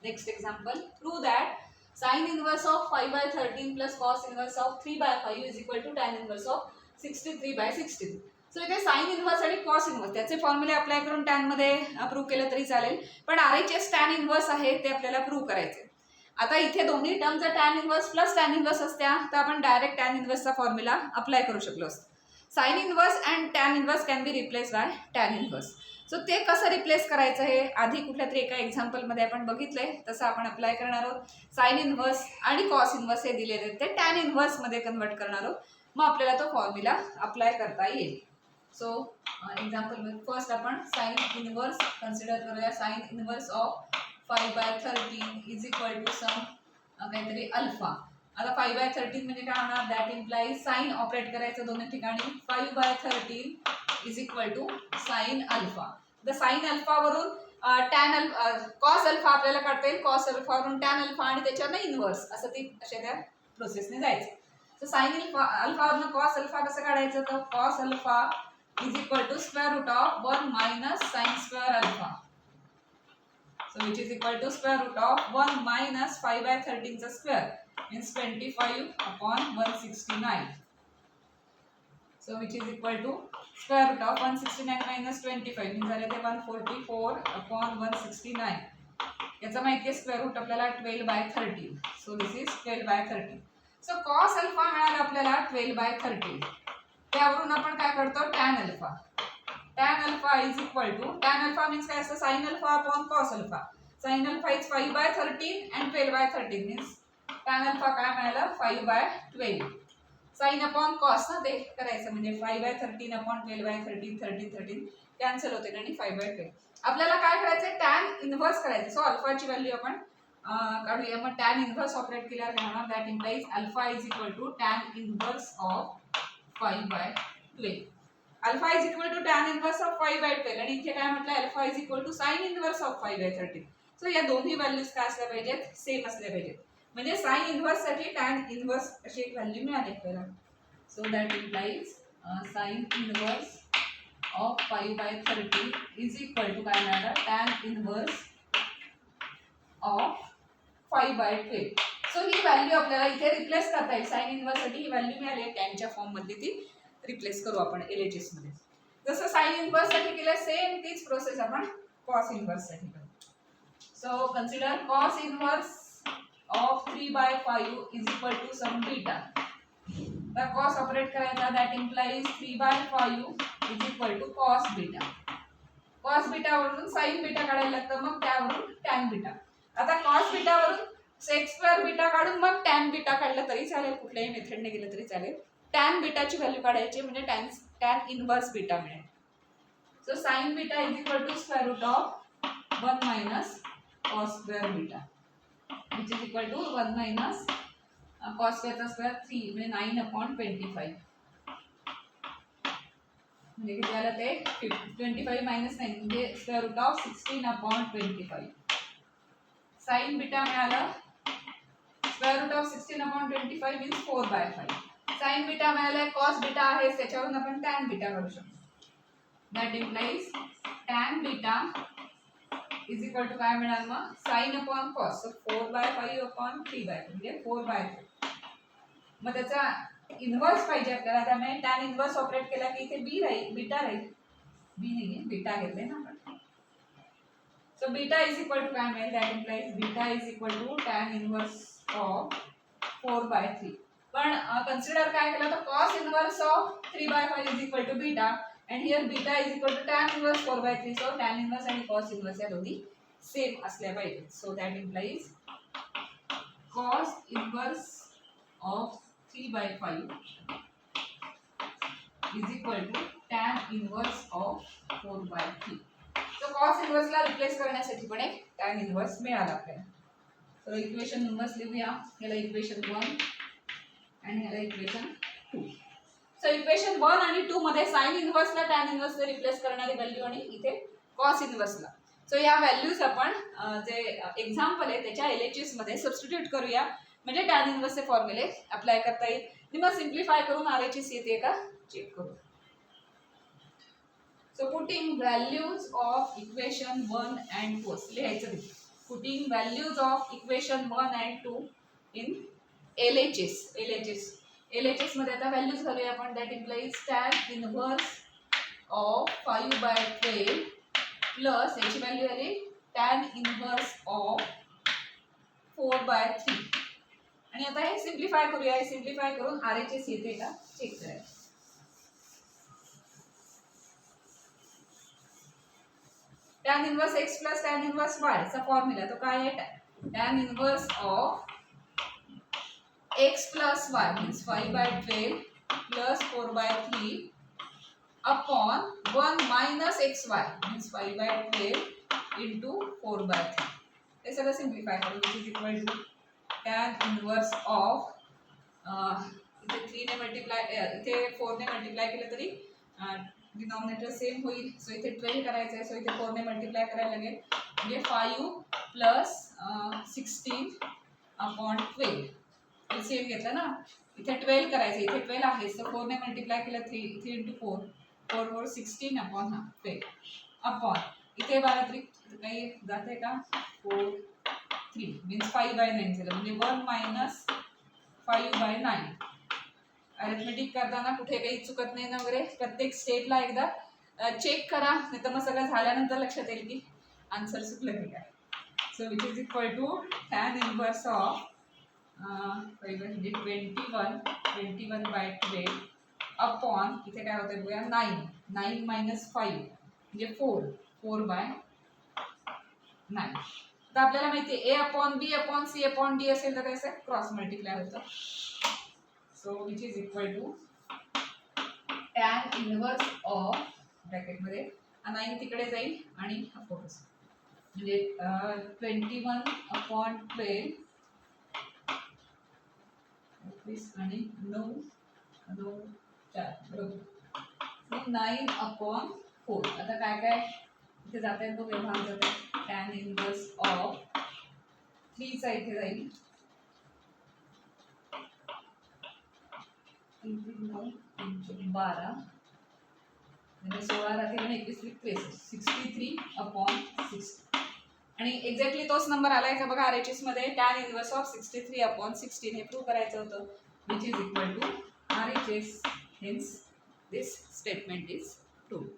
Next example, prove that sine inverse of 5/13 plus cos inverse of 3/5 is equal to tan inverse of 63/16. So इथे sine inverse आणि cos inverse त्याचे फॉर्म्युले apply करून टॅनमध्ये prove केलं तरी चालेल, पण RHS टॅन इनवर्स आहे ते आपल्याला प्रूव्ह करायचे. आता इथे दोन्ही टर्म जर tan inverse plus tan inverse असत्या तर आपण डायरेक्ट टॅन इनवर्सचा फॉर्म्युला अप्लाय करू शकलो असतो. Sine inverse and tan inverse can be replace by tan inverse. So ते कसं रिप्लेस करायचं हे आधी कुठल्या तरी एका एक्झाम्पलमध्ये आपण बघितलंय, तसं आपण अप्लाय करणार आहोत. साइन इनवर्स आणि कॉस इनवर्स हे दिलेले ते टॅन इनवर्समध्ये कन्वर्ट करणार आहोत, मग आपल्याला तो फॉर्म्युला अप्लाय करता येईल. सो एक्झाम्पल फर्स्ट आपण साइन इनवर्स कन्सिडर करूया. Sine inverse of 5/13 is equal to some काहीतरी अल्फा. आता 5/13 म्हणजे काय होणार, दॅट इम्प्लाइज साइन ऑपरेट करायचं दोन्ही ठिकाणी. 5/13 is equal to sine alpha. The sine अल्फावरून टॅन कॉस अल्फा आपल्याला काढता येईल, कॉस अल्फावरून टॅन अल्फा आणि त्याच्यावरनं इनवर्स, असं ती अशा त्या प्रोसेसने जायचं. सो साइन अल्फावरनं कॉस अल्फा कसं काढायचं, तर cos alpha is equal to square root of 1 minus sine square alpha. So which is equal to square root of 1 minus 5/13 चा square means 25 upon 169. So which is equal to square root of 169 minus 25 means झाले ते 144 upon 169. याचा माहिती आहे square route आपल्याला 12/13. So this is 12/13. So cos alpha मिळाला आपल्याला 12/13. त्यावरून आपण काय करतो, tan alpha. tan alpha is equal to, tan alpha means काय असतं, sin alpha upon cos alpha. sin alpha is 5/13 and 12/13 means tan alpha काय मिळालं 5/12. sin upon cos ना ते करायचं म्हणजे 5/13 upon 12/13 13 कॅन्सल होते आणि 5/12. आपल्याला काय करायचं, tan इनव्हर्स करायचं. सो अल्फाची व्हॅल्यू आपण काढूया. मग tan इनव्हर्स ऑपरेट केल्यावर काय होणार, that implies alpha is equal to tan inverse of 5/12. Alpha is equal to tan inverse of 5/12 आणि इथे काय म्हटलं, alpha is equal to sine inverse of 5/13. So या दोन्ही व्हॅल्यूज काय असल्या पाहिजेत, सेम असल्या पाहिजेत. म्हणजे साइन इनवर्स साठी टॅन इनवर्स अशी एक व्हॅल्यू मिळाली आपल्याला. So that implies sine inverse of 5/13 is equal to काय मिळालं, टॅन इनवर्स ऑफ 5/12. सो ही व्हॅल्यू आपल्याला इथे रिप्लेस करता येईल. साइन इनवर्स साठी ही व्हॅल्यू मिळाली टॅनच्या फॉर्म मध्ये, ती रिप्लेस करू आपण LHS मध्ये. जसं साइन इनवर्स साठी केलं सेम तीच प्रोसेस आपण कॉस इनवर्स साठी करू. So consider cos inverse of 3/5 is equal to some beta. तर कॉस ऑपरेट करायचा, that implies 3/5 is equal to cos beta. Cos beta वरून साइन बीटा काढायला लागतं, मग त्यावरून टॅन बीटा. आता कॉस बीटा वरून सेक स्क्वेअर बीटा काढून मग टॅन बीटा काढलं तरी चालेल, कुठल्याही मेथडने गेलं तरी चालेल. टॅन बीटाची व्हॅल्यू काढायची म्हणजे टॅन इनवर्स बीटा मिळेल. So sine beta is equal to square root of 1 minus cos square beta which is equal to 1 minus cos स्क्वेअरचा स्क्वेअर 3 म्हणजे 9/25. म्हणजे किती आलं ते 25 मायनस 9 म्हणजे square root of 16/25. Sine beta मिळालं square root of 16/25 means 4/5. Sine beta मिळाला, cos beta आहे त्याच्यावरून आपण टॅन बीटा करू शकतो. That implies tan beta is equal to काय मिळाल मग, sine upon cos. So 4/5 upon 3/5 म्हणजे 4/3. मग त्याचा इनवर्स पाहिजे आपल्याला, त्यामुळे टॅन इनवर्स ऑपरेट केला की इथे बी राहील, बीटा राहील. बी नाहीये, बीटा घेतले ना आपण. So beta is equal to काय मिळेल, that implies beta is equal to tan inverse of 4/3. पण कन्सिडर काय केलं तर cos inverse of 3/5 is equal to beta and here beta is equal to tan inverse 4/3. So tan inverse आणि cos inverse या दोन्ही same असल्या पाहिजेत. So that implies cos inverse of 3/5 is equal to tan inverse of 4/3. So cos इनवर्सला replace करण्यासाठी पण एक tan inverse मिळाला आपल्याला. सो इक्वेशन नंबर्स लिहूया. याला इक्वेशन 1 आणि याला इक्वेशन 2. सो इक्वेशन 1 आणि 2 मध्ये साइन इनवर्सला टॅन इनवर्सला रिप्लेस करणारी व्हॅल्यू आणि इथे कॉस इनवर्सला. सो या व्हॅल्यूज आपण जे एक्झाम्पल आहे त्याच्या LHS मध्ये सबस्टिट्यूट करूया, म्हणजे टॅन इनवर्सचे फॉर्म्युले अप्लाय करता येईल. मग सिम्प्लिफाय करून RHS येते का चेक करू. So putting values of equation 1 and 2 लिहायचं. putting values of equation 1 and 2 in LHS. LHS मध्ये आता व्हॅल्यूज घालूया आपण. That implies tan inverse of 5/12 plus याची व्हॅल्यू आली tan इनव्हर्स ऑफ 4/3. आणि आता हे सिम्प्लिफाय करूया. हे सिम्प्लिफाय करून RHS येते का चेक करूया. tan inverse x plus tan inverse y चा फॉर्म्युला तो काय आहे? tan inverse of x plus y means 5/12 plus 4/3 upon 1 minus xy means 5/12 into 4/3. हे सगळं सिम्प्लिफाय करू which is equal to tan inverse of इथे 3 ने मल्टिप्लाय इथे 4 ने मल्टिप्लाय केलं तरी डिनॉमिनेटर सेम होईल. सो इथे 12 करायचं आहे. सो इथे 4 ने मल्टिप्लाय करायला लागेल म्हणजे 5 प्लस 16 अपॉन 12 सेम घेतलं ना. इथे 12 करायचं इथे 12 आहे. सो 4 ने मल्टिप्लाय केलं 3 into 4 4 4 16 अपॉन 12 अपॉन इथे 12 काही जाते का 4 3 मीन्स 5/9 झालं म्हणजे 1 मायनस 5/9. अरिथमेटिक करताना कुठे काही चुकत नाही ना वगैरे. प्रत्येक स्टेपला एकदा चेक करा नाही तर मग सगळं झाल्यानंतर लक्षात येईल की आन्सर चुकलं की काय. So which is equal to tan inverse of 21/12 upon इथे काय होतं बघूया 9 मायनस 5 म्हणजे 4/9. तर आपल्याला माहिती आहे a upon b upon c upon d असेल तर त्याचं क्रॉस मल्टिप्लाय होतं. So which is equal to tan inverse of bracket मध्ये 9 तिकडे जाईल आणि हा 4 म्हणजे 21/12 आणि 9 4 बरोबर 9/4. आता काय काय इथे जात आहेत बघ भाग जात आहे. tan इनवर्स ऑफ 3 चा इथे जाईल 12 म्हणजे 16 राहतील आणि 21 63/60. आणि एक्झॅक्टली तोच नंबर आलाय का बघा RHS मध्ये. tan इनवर्स ऑफ 63/16 हे प्रूव्ह करायचं होतं which is equal to RHS. hence this statement is true.